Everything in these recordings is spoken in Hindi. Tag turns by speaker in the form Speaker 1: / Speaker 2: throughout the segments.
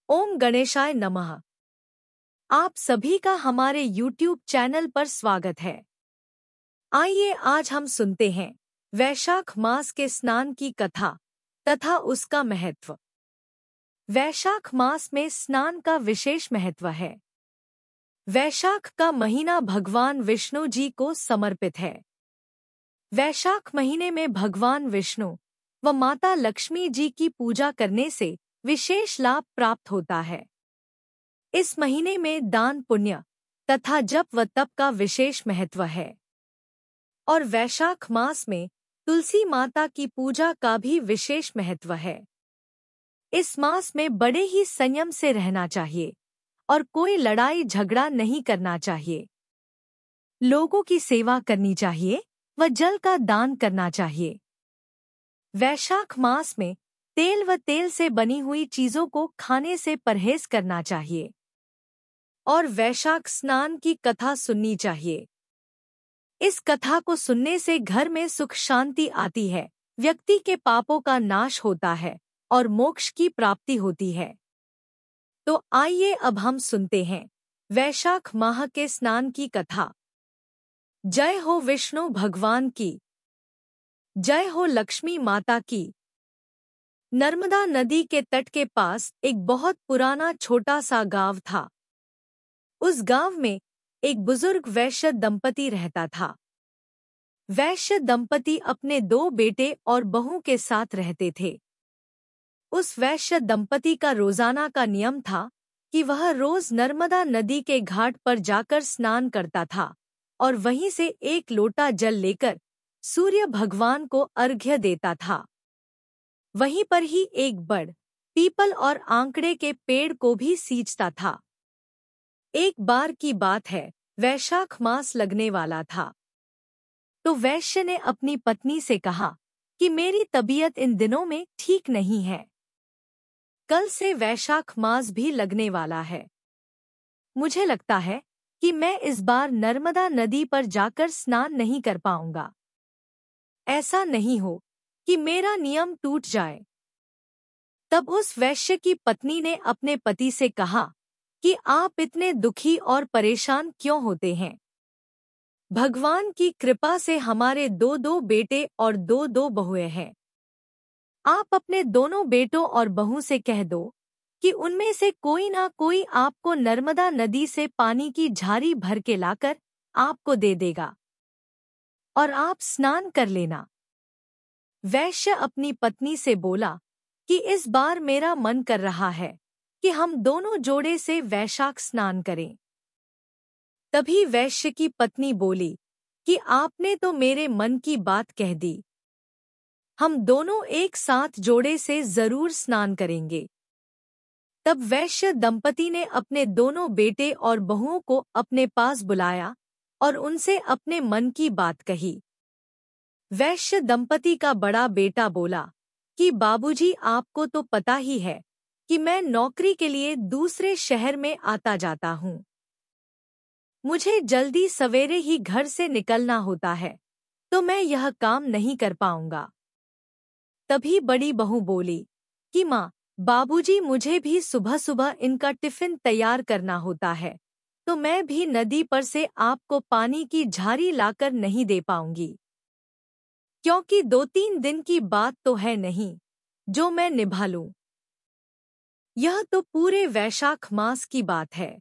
Speaker 1: ओम गणेशाय नमः। आप सभी का हमारे YouTube चैनल पर स्वागत है। आइए आज हम सुनते हैं वैशाख मास के स्नान की कथा तथा उसका महत्व। वैशाख मास में स्नान का विशेष महत्व है। वैशाख का महीना भगवान विष्णु जी को समर्पित है। वैशाख महीने में भगवान विष्णु व माता लक्ष्मी जी की पूजा करने से विशेष लाभ प्राप्त होता है। इस महीने में दान पुण्य तथा जप व तप का विशेष महत्व है और वैशाख मास में तुलसी माता की पूजा का भी विशेष महत्व है। इस मास में बड़े ही संयम से रहना चाहिए और कोई लड़ाई झगड़ा नहीं करना चाहिए। लोगों की सेवा करनी चाहिए व जल का दान करना चाहिए। वैशाख मास में तेल व तेल से बनी हुई चीजों को खाने से परहेज करना चाहिए और वैशाख स्नान की कथा सुननी चाहिए। इस कथा को सुनने से घर में सुख शांति आती है, व्यक्ति के पापों का नाश होता है और मोक्ष की प्राप्ति होती है। तो आइए अब हम सुनते हैं वैशाख माह के स्नान की कथा। जय हो विष्णु भगवान की, जय हो लक्ष्मी माता की। नर्मदा नदी के तट के पास एक बहुत पुराना छोटा सा गांव था। उस गांव में एक बुजुर्ग वैश्य दंपति रहता था। वैश्य दंपति अपने 2 बेटे और बहू के साथ रहते थे। उस वैश्य दंपति का रोजाना का नियम था कि वह रोज नर्मदा नदी के घाट पर जाकर स्नान करता था और वहीं से 1 लोटा जल लेकर सूर्य भगवान को अर्घ्य देता था। वहीं पर ही एक बड़ पीपल और आंकड़े के पेड़ को भी सींचता था। एक बार की बात है, वैशाख मास लगने वाला था तो वैश्य ने अपनी पत्नी से कहा कि मेरी तबीयत इन दिनों में ठीक नहीं है। कल से वैशाख मास भी लगने वाला है। मुझे लगता है कि मैं इस बार नर्मदा नदी पर जाकर स्नान नहीं कर पाऊंगा। ऐसा नहीं हो कि मेरा नियम टूट जाए। तब उस वैश्य की पत्नी ने अपने पति से कहा कि आप इतने दुखी और परेशान क्यों होते हैं? भगवान की कृपा से हमारे 2 बेटे और 2 बहुएं हैं। आप अपने दोनों बेटों और बहू से कह दो कि उनमें से कोई ना कोई आपको नर्मदा नदी से पानी की झारी भर के लाकर आपको दे देगा और आप स्नान कर लेना। वैश्य अपनी पत्नी से बोला कि इस बार मेरा मन कर रहा है कि हम दोनों जोड़े से वैशाख स्नान करें। तभी वैश्य की पत्नी बोली कि आपने तो मेरे मन की बात कह दी। हम दोनों एक साथ जोड़े से जरूर स्नान करेंगे। तब वैश्य दंपति ने अपने दोनों बेटे और बहुओं को अपने पास बुलाया और उनसे अपने मन की बात कही। वैश्य दंपति का बड़ा बेटा बोला कि बाबूजी, आपको तो पता ही है कि मैं नौकरी के लिए दूसरे शहर में आता जाता हूँ। मुझे जल्दी सवेरे ही घर से निकलना होता है तो मैं यह काम नहीं कर पाऊंगा। तभी बड़ी बहू बोली कि माँ, बाबूजी, मुझे भी सुबह सुबह इनका टिफिन तैयार करना होता है तो मैं भी नदी पर से आपको पानी की झारी लाकर नहीं दे पाऊंगी, क्योंकि 2-3 दिन की बात तो है नहीं जो मैं निभा लूं। यह तो पूरे वैशाख मास की बात है,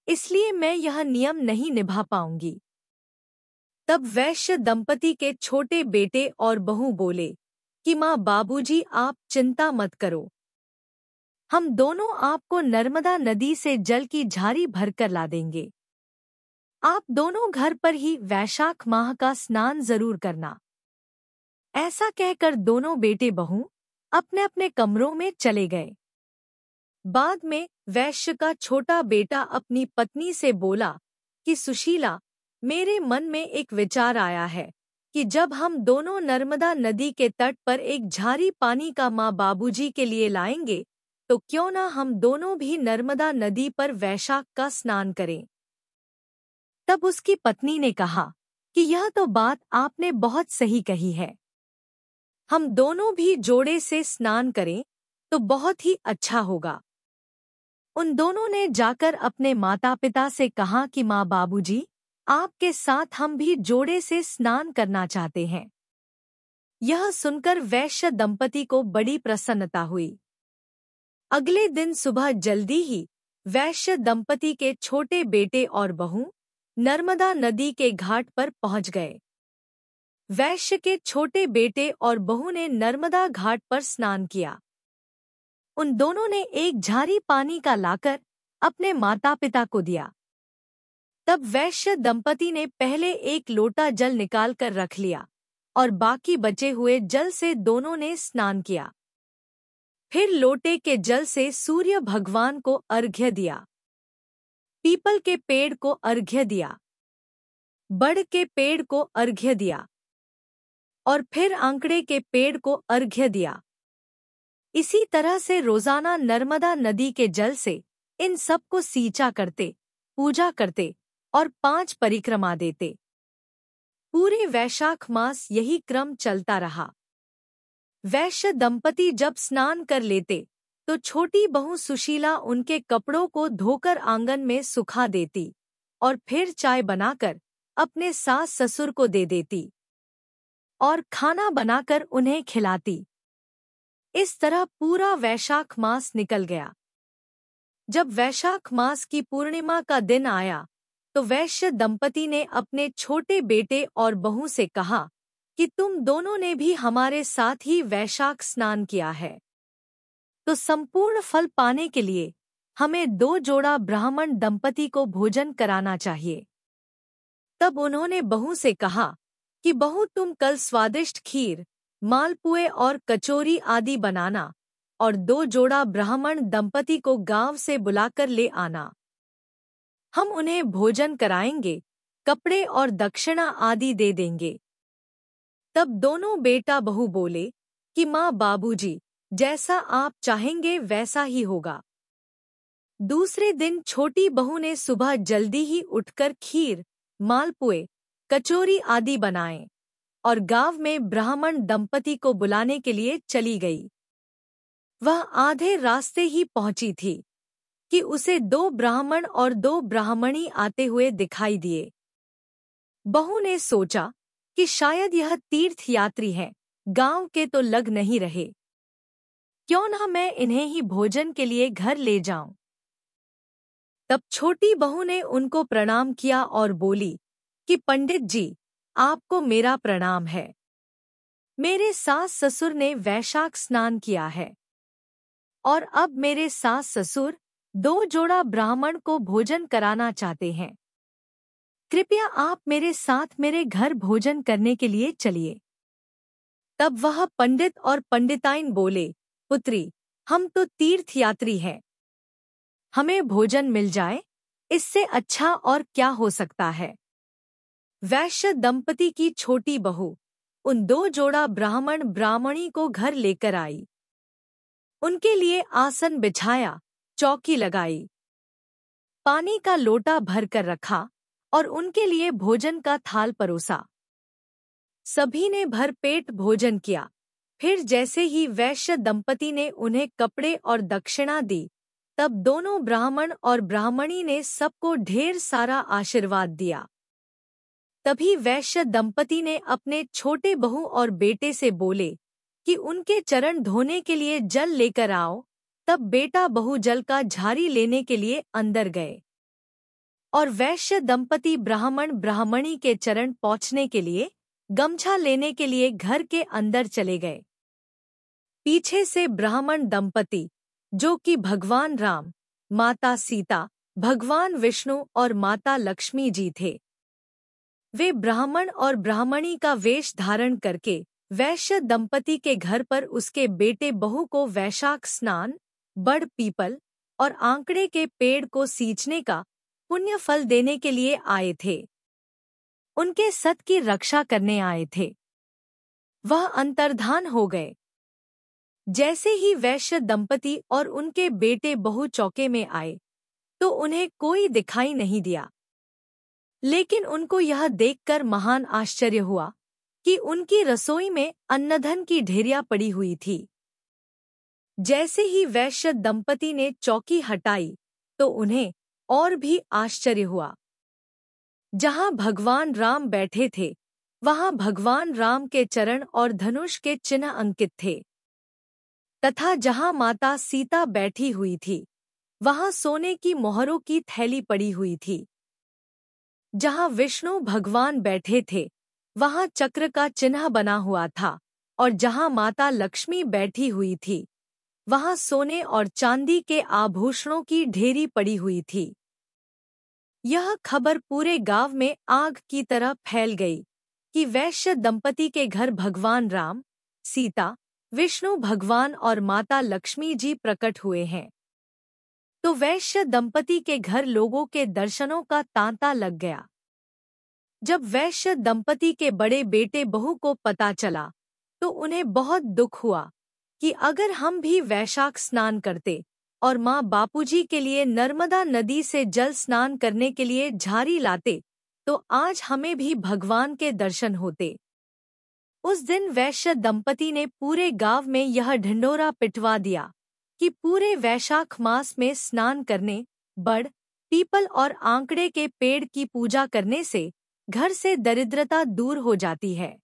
Speaker 1: इसलिए मैं यह नियम नहीं निभा पाऊंगी। तब वैश्य दंपति के छोटे बेटे और बहू बोले कि माँ, बाबूजी, आप चिंता मत करो, हम दोनों आपको नर्मदा नदी से जल की झारी भरकर ला देंगे। आप दोनों घर पर ही वैशाख माह का स्नान जरूर करना। ऐसा कहकर दोनों बेटे बहू अपने अपने कमरों में चले गए। बाद में वैश्य का छोटा बेटा अपनी पत्नी से बोला कि सुशीला, मेरे मन में एक विचार आया है कि जब हम दोनों नर्मदा नदी के तट पर एक झारी पानी का माँ बाबूजी के लिए लाएंगे तो क्यों ना हम दोनों भी नर्मदा नदी पर वैशाख का स्नान करें। तब उसकी पत्नी ने कहा कि यह तो बात आपने बहुत सही कही है। हम दोनों भी जोड़े से स्नान करें तो बहुत ही अच्छा होगा। उन दोनों ने जाकर अपने माता पिता से कहा कि माँ बाबूजी, आपके साथ हम भी जोड़े से स्नान करना चाहते हैं। यह सुनकर वैश्य दंपति को बड़ी प्रसन्नता हुई। अगले दिन सुबह जल्दी ही वैश्य दंपति के छोटे बेटे और बहू नर्मदा नदी के घाट पर पहुंच गए। वैश्य के छोटे बेटे और बहू ने नर्मदा घाट पर स्नान किया। उन दोनों ने एक झारी पानी का लाकर अपने माता पिता को दिया। तब वैश्य दंपति ने पहले एक लोटा जल निकालकर रख लिया और बाकी बचे हुए जल से दोनों ने स्नान किया। फिर लोटे के जल से सूर्य भगवान को अर्घ्य दिया, पीपल के पेड़ को अर्घ्य दिया, बड़ के पेड़ को अर्घ्य दिया और फिर आंकड़े के पेड़ को अर्घ्य दिया। इसी तरह से रोजाना नर्मदा नदी के जल से इन सबको सींचा करते, पूजा करते और 5 परिक्रमा देते। पूरे वैशाख मास यही क्रम चलता रहा। वैश्य दंपति जब स्नान कर लेते तो छोटी बहू सुशीला उनके कपड़ों को धोकर आंगन में सुखा देती और फिर चाय बनाकर अपने सास ससुर को दे देती और खाना बनाकर उन्हें खिलाती। इस तरह पूरा वैशाख मास निकल गया। जब वैशाख मास की पूर्णिमा का दिन आया तो वैश्य दंपति ने अपने छोटे बेटे और बहू से कहा कि तुम दोनों ने भी हमारे साथ ही वैशाख स्नान किया है, तो संपूर्ण फल पाने के लिए हमें 2 जोड़ा ब्राह्मण दंपति को भोजन कराना चाहिए। तब उन्होंने बहू से कहा कि बहू, तुम कल स्वादिष्ट खीर, मालपुए और कचौरी आदि बनाना और 2 जोड़ा ब्राह्मण दंपति को गांव से बुलाकर ले आना। हम उन्हें भोजन कराएंगे, कपड़े और दक्षिणा आदि दे देंगे। तब दोनों बेटा बहू बोले कि माँ बाबूजी, जैसा आप चाहेंगे वैसा ही होगा। दूसरे दिन छोटी बहू ने सुबह जल्दी ही उठकर खीर, मालपुए, कचौरी आदि बनाए और गांव में ब्राह्मण दंपति को बुलाने के लिए चली गई। वह आधे रास्ते ही पहुंची थी कि उसे 2 ब्राह्मण और 2 ब्राह्मणी आते हुए दिखाई दिए। बहू ने सोचा कि शायद यह तीर्थ यात्री हैं, गांव के तो लग नहीं रहे, क्यों ना मैं इन्हें ही भोजन के लिए घर ले जाऊं। तब छोटी बहू ने उनको प्रणाम किया और बोली कि पंडित जी, आपको मेरा प्रणाम है। मेरे सास ससुर ने वैशाख स्नान किया है और अब मेरे सास ससुर 2 जोड़ा ब्राह्मण को भोजन कराना चाहते हैं। कृपया आप मेरे साथ मेरे घर भोजन करने के लिए चलिए। तब वह पंडित और पंडिताइन बोले, पुत्री, हम तो तीर्थ यात्री हैं, हमें भोजन मिल जाए, इससे अच्छा और क्या हो सकता है। वैश्य दंपति की छोटी बहू उन 2 जोड़ा ब्राह्मण ब्राह्मणी को घर लेकर आई। उनके लिए आसन बिछाया, चौकी लगाई, पानी का लोटा भरकर रखा और उनके लिए भोजन का थाल परोसा। सभी ने भरपेट भोजन किया। फिर जैसे ही वैश्य दंपति ने उन्हें कपड़े और दक्षिणा दी, तब दोनों ब्राह्मण और ब्राह्मणी ने सबको ढेर सारा आशीर्वाद दिया। तभी वैश्य दंपति ने अपने छोटे बहू और बेटे से बोले कि उनके चरण धोने के लिए जल लेकर आओ। तब बेटा बहू जल का झारी लेने के लिए अंदर गए और वैश्य दंपति ब्राह्मण ब्राह्मणी के चरण पोंछने के लिए, गमछा लेने के लिए घर के अंदर चले गए। पीछे से ब्राह्मण दंपति, जो कि भगवान राम, माता सीता, भगवान विष्णु और माता लक्ष्मी जी थे, वे ब्राह्मण और ब्राह्मणी का वेश धारण करके वैश्य दंपति के घर पर उसके बेटे बहू को वैशाख स्नान, बड़ पीपल और आंकड़े के पेड़ को सींचने का पुण्य फल देने के लिए आए थे। उनके सत की रक्षा करने आए थे। वह अंतर्धान हो गए। जैसे ही वैश्य दंपति और उनके बेटे बहू चौके में आए तो उन्हें कोई दिखाई नहीं दिया, लेकिन उनको यह देखकर महान आश्चर्य हुआ कि उनकी रसोई में अन्नधन की ढेरिया पड़ी हुई थी। जैसे ही वैश्य दंपति ने चौकी हटाई तो उन्हें और भी आश्चर्य हुआ। जहां भगवान राम बैठे थे वहां भगवान राम के चरण और धनुष के चिन्ह अंकित थे, तथा जहां माता सीता बैठी हुई थी वहां सोने की मोहरों की थैली पड़ी हुई थी। जहां विष्णु भगवान बैठे थे वहां चक्र का चिन्ह बना हुआ था, और जहां माता लक्ष्मी बैठी हुई थी वहां सोने और चांदी के आभूषणों की ढेरी पड़ी हुई थी। यह खबर पूरे गांव में आग की तरह फैल गई कि वैश्य दंपति के घर भगवान राम, सीता, विष्णु भगवान और माता लक्ष्मी जी प्रकट हुए हैं। तो वैश्य दंपति के घर लोगों के दर्शनों का तांता लग गया। जब वैश्य दंपति के बड़े बेटे बहू को पता चला तो उन्हें बहुत दुख हुआ कि अगर हम भी वैशाख स्नान करते और माँ बापूजी के लिए नर्मदा नदी से जल स्नान करने के लिए झारी लाते तो आज हमें भी भगवान के दर्शन होते। उस दिन वैश्य दंपति ने पूरे गांव में यह ढिंढोरा पिटवा दिया कि पूरे वैशाख मास में स्नान करने, बड़, पीपल और आंकड़े के पेड़ की पूजा करने से घर से दरिद्रता दूर हो जाती है,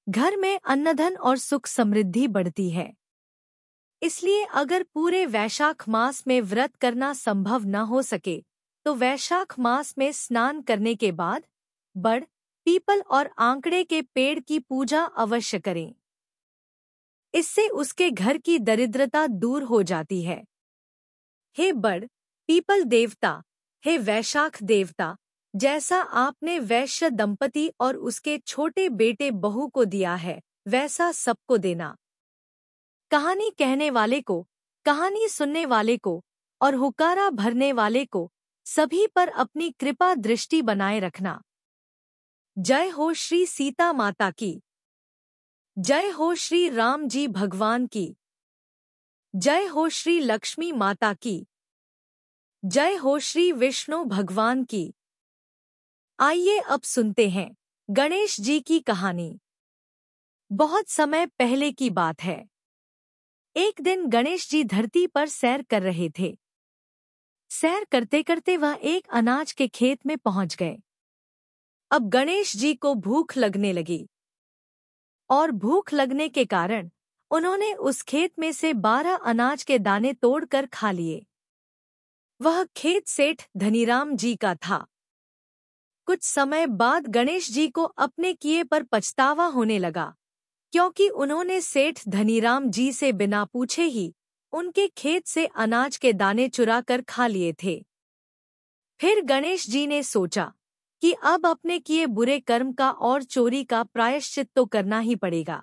Speaker 1: घर में अन्नधन और सुख समृद्धि बढ़ती है। इसलिए अगर पूरे वैशाख मास में व्रत करना संभव न हो सके तो वैशाख मास में स्नान करने के बाद बड़, पीपल और आंकड़े के पेड़ की पूजा अवश्य करें। इससे उसके घर की दरिद्रता दूर हो जाती है। हे बड़, पीपल देवता, हे वैशाख देवता, जैसा आपने वैश्य दंपति और उसके छोटे बेटे बहू को दिया है वैसा सबको देना। कहानी कहने वाले को, कहानी सुनने वाले को और हुक्कारा भरने वाले को सभी पर अपनी कृपा दृष्टि बनाए रखना। जय हो श्री सीता माता की, जय हो श्री राम जी भगवान की, जय हो श्री लक्ष्मी माता की, जय हो श्री विष्णु भगवान की। आइए अब सुनते हैं गणेश जी की कहानी। बहुत समय पहले की बात है। एक दिन गणेश जी धरती पर सैर कर रहे थे। सैर करते करते वह एक अनाज के खेत में पहुंच गए। अब गणेश जी को भूख लगने लगी और भूख लगने के कारण उन्होंने उस खेत में से 12 अनाज के दाने तोड़कर खा लिए। वह खेत सेठ धनीराम जी का था। कुछ समय बाद गणेश जी को अपने किए पर पछतावा होने लगा, क्योंकि उन्होंने सेठ धनीराम जी से बिना पूछे ही उनके खेत से अनाज के दाने चुरा कर खा लिए थे। फिर गणेश जी ने सोचा कि अब अपने किए बुरे कर्म का और चोरी का प्रायश्चित तो करना ही पड़ेगा।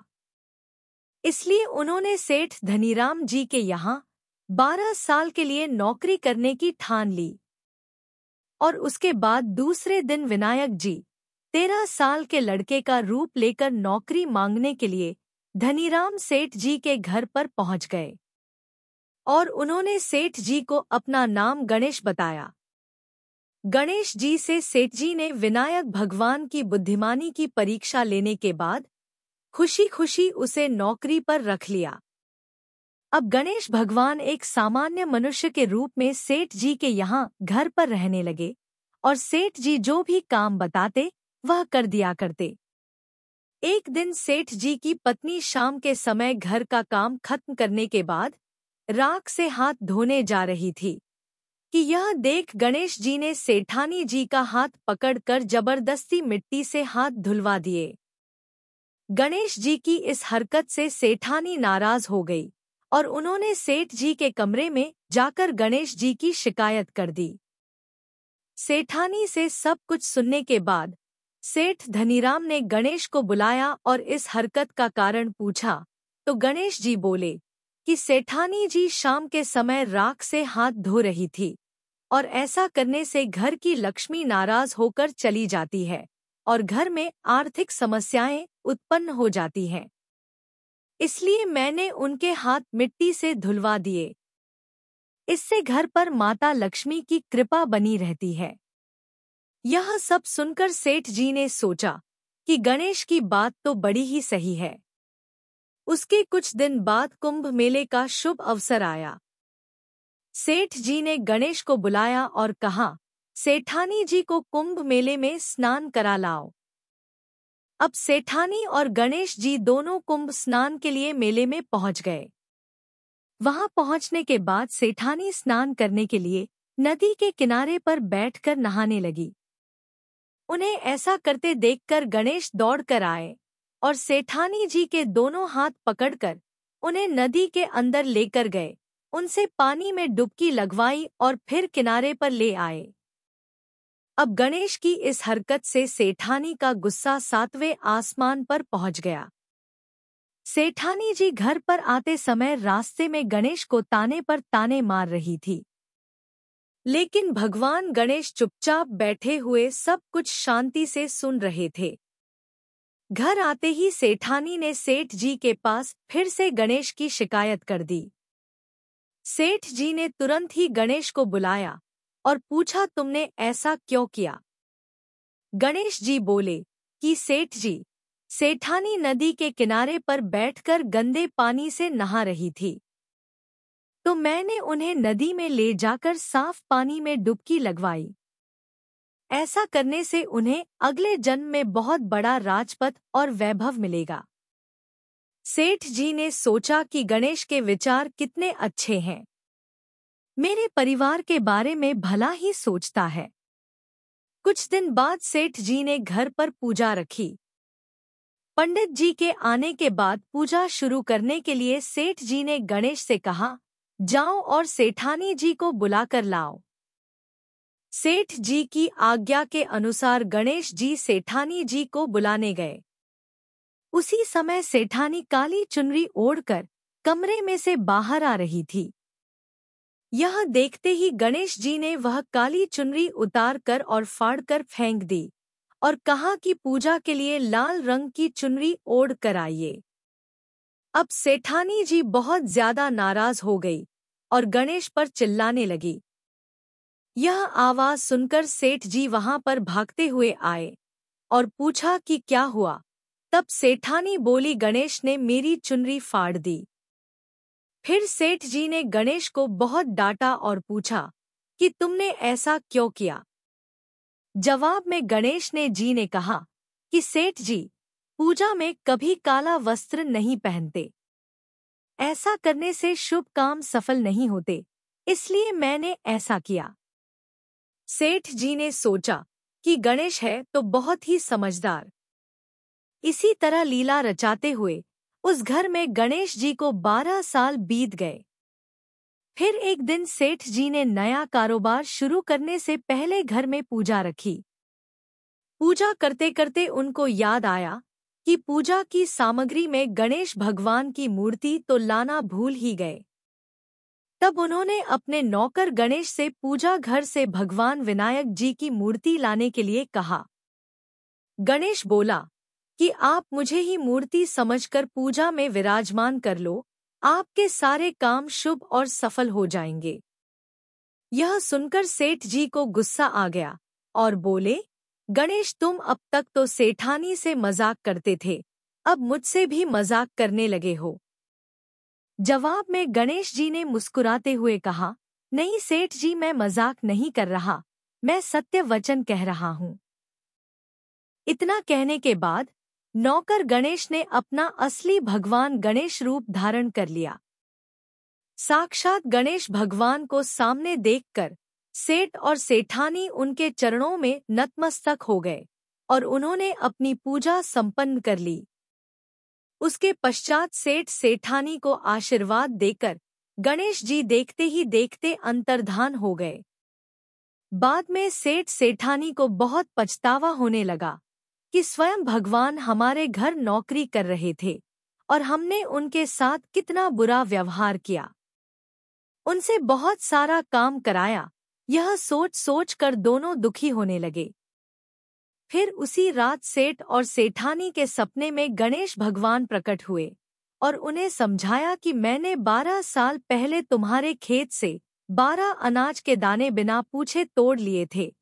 Speaker 1: इसलिए उन्होंने सेठ धनीराम जी के यहाँ 12 साल के लिए नौकरी करने की ठान ली। और उसके बाद दूसरे दिन विनायक जी 13 साल के लड़के का रूप लेकर नौकरी मांगने के लिए धनीराम सेठ जी के घर पर पहुंच गए और उन्होंने सेठ जी को अपना नाम गणेश बताया। गणेश जी से सेठ जी ने विनायक भगवान की बुद्धिमानी की परीक्षा लेने के बाद खुशी खुशी उसे नौकरी पर रख लिया। अब गणेश भगवान एक सामान्य मनुष्य के रूप में सेठ जी के यहाँ घर पर रहने लगे और सेठ जी जो भी काम बताते वह कर दिया करते। एक दिन सेठ जी की पत्नी शाम के समय घर का काम खत्म करने के बाद राख से हाथ धोने जा रही थी कि यह देख गणेश जी ने सेठानी जी का हाथ पकड़कर जबरदस्ती मिट्टी से हाथ धुलवा दिए। गणेश जी की इस हरकत से सेठानी नाराज हो गई और उन्होंने सेठ जी के कमरे में जाकर गणेश जी की शिकायत कर दी। सेठानी से सब कुछ सुनने के बाद सेठ धनीराम ने गणेश को बुलाया और इस हरकत का कारण पूछा तो गणेश जी बोले कि सेठानी जी शाम के समय राख से हाथ धो रही थी और ऐसा करने से घर की लक्ष्मी नाराज होकर चली जाती है और घर में आर्थिक समस्याएं उत्पन्न हो जाती हैं। इसलिए मैंने उनके हाथ मिट्टी से धुलवा दिए। इससे घर पर माता लक्ष्मी की कृपा बनी रहती है। यह सब सुनकर सेठ जी ने सोचा कि गणेश की बात तो बड़ी ही सही है। उसके कुछ दिन बाद कुंभ मेले का शुभ अवसर आया। सेठ जी ने गणेश को बुलाया और कहा, सेठानी जी को कुंभ मेले में स्नान करा लाओ। अब सेठानी और गणेश जी दोनों कुंभ स्नान के लिए मेले में पहुंच गए। वहां पहुंचने के बाद सेठानी स्नान करने के लिए नदी के किनारे पर बैठकर नहाने लगी। उन्हें ऐसा करते देखकर गणेश दौड़कर आए और सेठानी जी के दोनों हाथ पकड़कर उन्हें नदी के अंदर लेकर गए, उनसे पानी में डुबकी लगवाई और फिर किनारे पर ले आए। अब गणेश की इस हरकत से सेठानी का गुस्सा 7वें आसमान पर पहुंच गया। सेठानी जी घर पर आते समय रास्ते में गणेश को ताने पर ताने मार रही थी, लेकिन भगवान गणेश चुपचाप बैठे हुए सब कुछ शांति से सुन रहे थे। घर आते ही सेठानी ने सेठ जी के पास फिर से गणेश की शिकायत कर दी। सेठ जी ने तुरंत ही गणेश को बुलाया और पूछा, तुमने ऐसा क्यों किया? गणेश जी बोले कि सेठ जी, सेठानी नदी के किनारे पर बैठकर गंदे पानी से नहा रही थी, तो मैंने उन्हें नदी में ले जाकर साफ पानी में डुबकी लगवाई। ऐसा करने से उन्हें अगले जन्म में बहुत बड़ा राजपद और वैभव मिलेगा। सेठ जी ने सोचा कि गणेश के विचार कितने अच्छे हैं, मेरे परिवार के बारे में भला ही सोचता है। कुछ दिन बाद सेठ जी ने घर पर पूजा रखी। पंडित जी के आने के बाद पूजा शुरू करने के लिए सेठ जी ने गणेश से कहा, जाओ और सेठानी जी को बुलाकर लाओ। सेठ जी की आज्ञा के अनुसार गणेश जी सेठानी जी को बुलाने गए। उसी समय सेठानी काली चुनरी ओढ़कर कमरे में से बाहर आ रही थी। यह देखते ही गणेश जी ने वह काली चुनरी उतारकर और फाड़कर फेंक दी और कहा कि पूजा के लिए लाल रंग की चुनरी ओढ़ कर आइए। अब सेठानी जी बहुत ज्यादा नाराज हो गई और गणेश पर चिल्लाने लगी। यह आवाज सुनकर सेठ जी वहां पर भागते हुए आए और पूछा कि क्या हुआ। तब सेठानी बोली, गणेश ने मेरी चुनरी फाड़ दी। फिर सेठ जी ने गणेश को बहुत डांटा और पूछा कि तुमने ऐसा क्यों किया। जवाब में गणेश ने कहा कि सेठ जी, पूजा में कभी काला वस्त्र नहीं पहनते, ऐसा करने से शुभ काम सफल नहीं होते, इसलिए मैंने ऐसा किया। सेठ जी ने सोचा कि गणेश है तो बहुत ही समझदार। इसी तरह लीला रचाते हुए उस घर में गणेश जी को 12 साल बीत गए। फिर एक दिन सेठ जी ने नया कारोबार शुरू करने से पहले घर में पूजा रखी। पूजा करते करते उनको याद आया कि पूजा की सामग्री में गणेश भगवान की मूर्ति तो लाना भूल ही गए। तब उन्होंने अपने नौकर गणेश से पूजा घर से भगवान विनायक जी की मूर्ति लाने के लिए कहा। गणेश बोला कि आप मुझे ही मूर्ति समझकर पूजा में विराजमान कर लो, आपके सारे काम शुभ और सफल हो जाएंगे। यह सुनकर सेठ जी को गुस्सा आ गया और बोले, गणेश, तुम अब तक तो सेठानी से मजाक करते थे, अब मुझसे भी मजाक करने लगे हो। जवाब में गणेश जी ने मुस्कुराते हुए कहा, नहीं सेठ जी, मैं मजाक नहीं कर रहा, मैं सत्य वचन कह रहा हूँ। इतना कहने के बाद नौकर गणेश ने अपना असली भगवान गणेश रूप धारण कर लिया। साक्षात गणेश भगवान को सामने देखकर सेठ और सेठानी उनके चरणों में नतमस्तक हो गए और उन्होंने अपनी पूजा संपन्न कर ली। उसके पश्चात सेठ सेठानी को आशीर्वाद देकर गणेश जी देखते ही देखते अंतर्धान हो गए। बाद में सेठ सेठानी को बहुत पछतावा होने लगा कि स्वयं भगवान हमारे घर नौकरी कर रहे थे और हमने उनके साथ कितना बुरा व्यवहार किया, उनसे बहुत सारा काम कराया। यह सोच सोच कर दोनों दुखी होने लगे। फिर उसी रात सेठ और सेठानी के सपने में गणेश भगवान प्रकट हुए और उन्हें समझाया कि मैंने 12 साल पहले तुम्हारे खेत से 12 अनाज के दाने बिना पूछे तोड़ लिए थे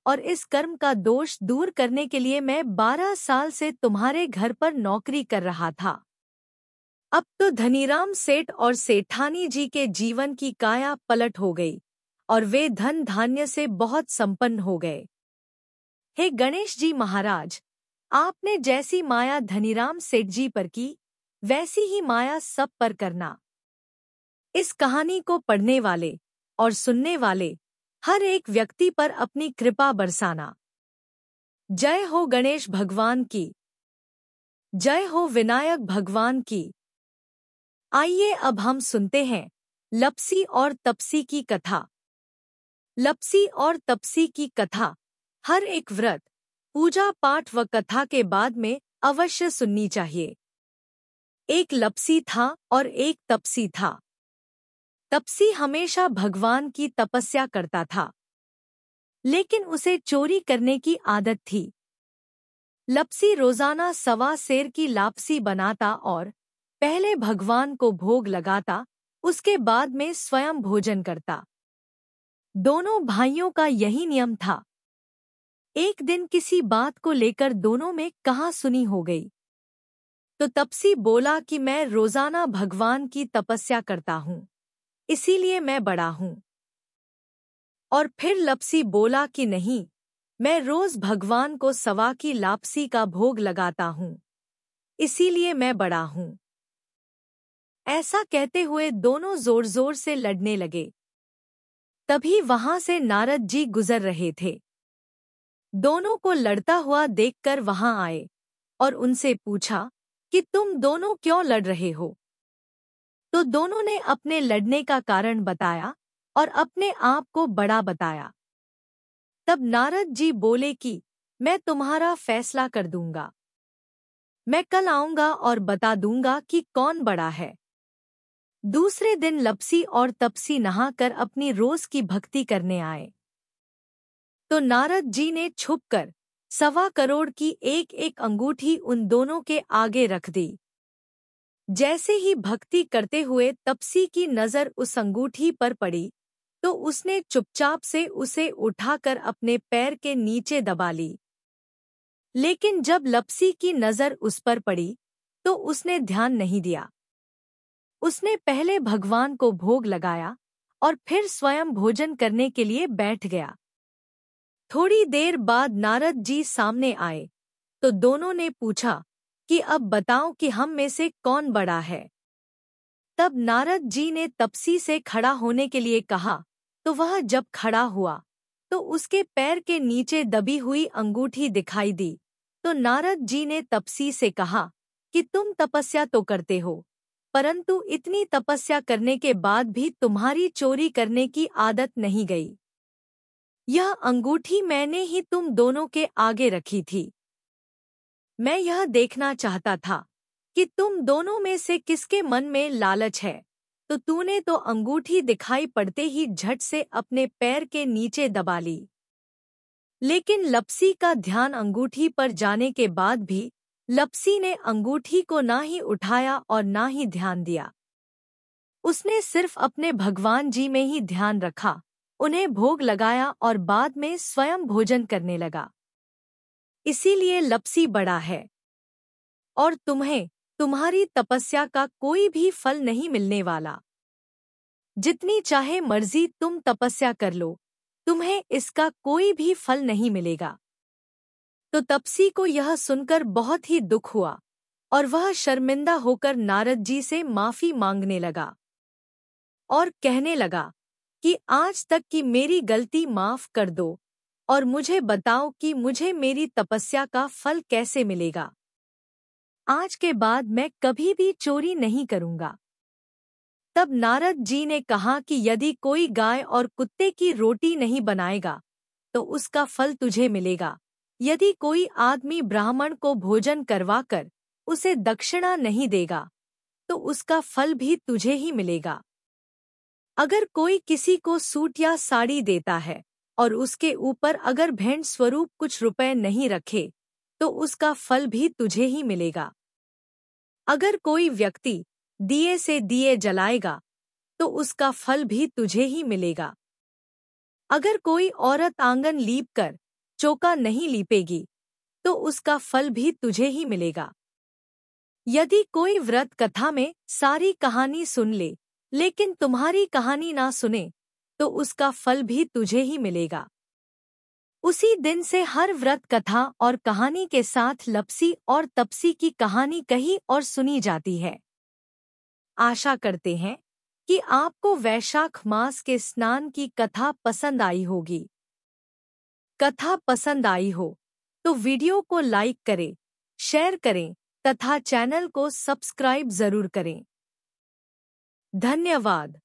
Speaker 1: और इस कर्म का दोष दूर करने के लिए मैं 12 साल से तुम्हारे घर पर नौकरी कर रहा था। अब तो धनीराम सेठ और सेठानी जी के जीवन की काया पलट हो गई और वे धन धान्य से बहुत संपन्न हो गए। हे गणेश जी महाराज, आपने जैसी माया धनीराम सेठ जी पर की, वैसी ही माया सब पर करना। इस कहानी को पढ़ने वाले और सुनने वाले हर एक व्यक्ति पर अपनी कृपा बरसाना। जय हो गणेश भगवान की, जय हो विनायक भगवान की। आइए अब हम सुनते हैं लपसी और तपसी की कथा। लपसी और तपसी की कथा हर एक व्रत, पूजा पाठ व कथा के बाद में अवश्य सुननी चाहिए। एक लपसी था और एक तपसी था। तपसी हमेशा भगवान की तपस्या करता था, लेकिन उसे चोरी करने की आदत थी। लपसी रोजाना 1.25 सेर की लापसी बनाता और पहले भगवान को भोग लगाता, उसके बाद में स्वयं भोजन करता। दोनों भाइयों का यही नियम था। एक दिन किसी बात को लेकर दोनों में कहासुनी हो गई। तो तपसी बोला कि मैं रोजाना भगवान की तपस्या करता हूँ, इसीलिए मैं बड़ा हूँ। और फिर लपसी बोला कि नहीं, मैं रोज भगवान को 1.25 की लापसी का भोग लगाता हूँ, इसीलिए मैं बड़ा हूँ। ऐसा कहते हुए दोनों जोर जोर से लड़ने लगे। तभी वहां से नारद जी गुजर रहे थे। दोनों को लड़ता हुआ देखकर वहां आए और उनसे पूछा कि तुम दोनों क्यों लड़ रहे हो। तो दोनों ने अपने लड़ने का कारण बताया और अपने आप को बड़ा बताया। तब नारद जी बोले कि मैं तुम्हारा फैसला कर दूंगा। मैं कल आऊंगा और बता दूंगा कि कौन बड़ा है। दूसरे दिन लपसी और तपसी नहाकर अपनी रोज की भक्ति करने आए। तो नारद जी ने छुपकर 1.25 करोड़ की एक एक अंगूठी उन दोनों के आगे रख दी। जैसे ही भक्ति करते हुए तपसी की नजर उस अंगूठी पर पड़ी, तो उसने चुपचाप से उसे उठाकर अपने पैर के नीचे दबा ली। लेकिन जब लपसी की नजर उस पर पड़ी, तो उसने ध्यान नहीं दिया। उसने पहले भगवान को भोग लगाया और फिर स्वयं भोजन करने के लिए बैठ गया। थोड़ी देर बाद नारद जी सामने आए, तो दोनों ने पूछा कि अब बताओ कि हम में से कौन बड़ा है। तब नारद जी ने तपसी से खड़ा होने के लिए कहा, तो वह जब खड़ा हुआ तो उसके पैर के नीचे दबी हुई अंगूठी दिखाई दी। तो नारद जी ने तपसी से कहा कि तुम तपस्या तो करते हो, परंतु इतनी तपस्या करने के बाद भी तुम्हारी चोरी करने की आदत नहीं गई। यह अंगूठी मैंने ही तुम दोनों के आगे रखी थी। मैं यह देखना चाहता था कि तुम दोनों में से किसके मन में लालच है, तो तूने तो अंगूठी दिखाई पड़ते ही झट से अपने पैर के नीचे दबा ली। लेकिन लपसी का ध्यान अंगूठी पर जाने के बाद भी लपसी ने अंगूठी को ना ही उठाया और ना ही ध्यान दिया। उसने सिर्फ अपने भगवान जी में ही ध्यान रखा, उन्हें भोग लगाया और बाद में स्वयं भोजन करने लगा। इसीलिए लपसी बड़ा है और तुम्हें तुम्हारी तपस्या का कोई भी फल नहीं मिलने वाला। जितनी चाहे मर्जी तुम तपस्या कर लो, तुम्हें इसका कोई भी फल नहीं मिलेगा। तो तपसी को यह सुनकर बहुत ही दुख हुआ और वह शर्मिंदा होकर नारद जी से माफी मांगने लगा और कहने लगा कि आज तक की मेरी गलती माफ कर दो और मुझे बताओ कि मुझे मेरी तपस्या का फल कैसे मिलेगा। आज के बाद मैं कभी भी चोरी नहीं करूंगा। तब नारद जी ने कहा कि यदि कोई गाय और कुत्ते की रोटी नहीं बनाएगा, तो उसका फल तुझे मिलेगा। यदि कोई आदमी ब्राह्मण को भोजन करवाकर उसे दक्षिणा नहीं देगा, तो उसका फल भी तुझे ही मिलेगा। अगर कोई किसी को सूट या साड़ी देता है और उसके ऊपर अगर भेंट स्वरूप कुछ रुपए नहीं रखे, तो उसका फल भी तुझे ही मिलेगा। अगर कोई व्यक्ति दिए से दिए जलाएगा, तो उसका फल भी तुझे ही मिलेगा। अगर कोई औरत आंगन लीपकर चौका नहीं लीपेगी, तो उसका फल भी तुझे ही मिलेगा। यदि कोई व्रत कथा में सारी कहानी सुन ले, लेकिन तुम्हारी कहानी ना सुने, तो उसका फल भी तुझे ही मिलेगा। उसी दिन से हर व्रत कथा और कहानी के साथ लपसी और तपसी की कहानी कही और सुनी जाती है। आशा करते हैं कि आपको वैशाख मास के स्नान की कथा पसंद आई होगी। कथा पसंद आई हो तो वीडियो को लाइक करें, शेयर करें तथा चैनल को सब्सक्राइब जरूर करें। धन्यवाद।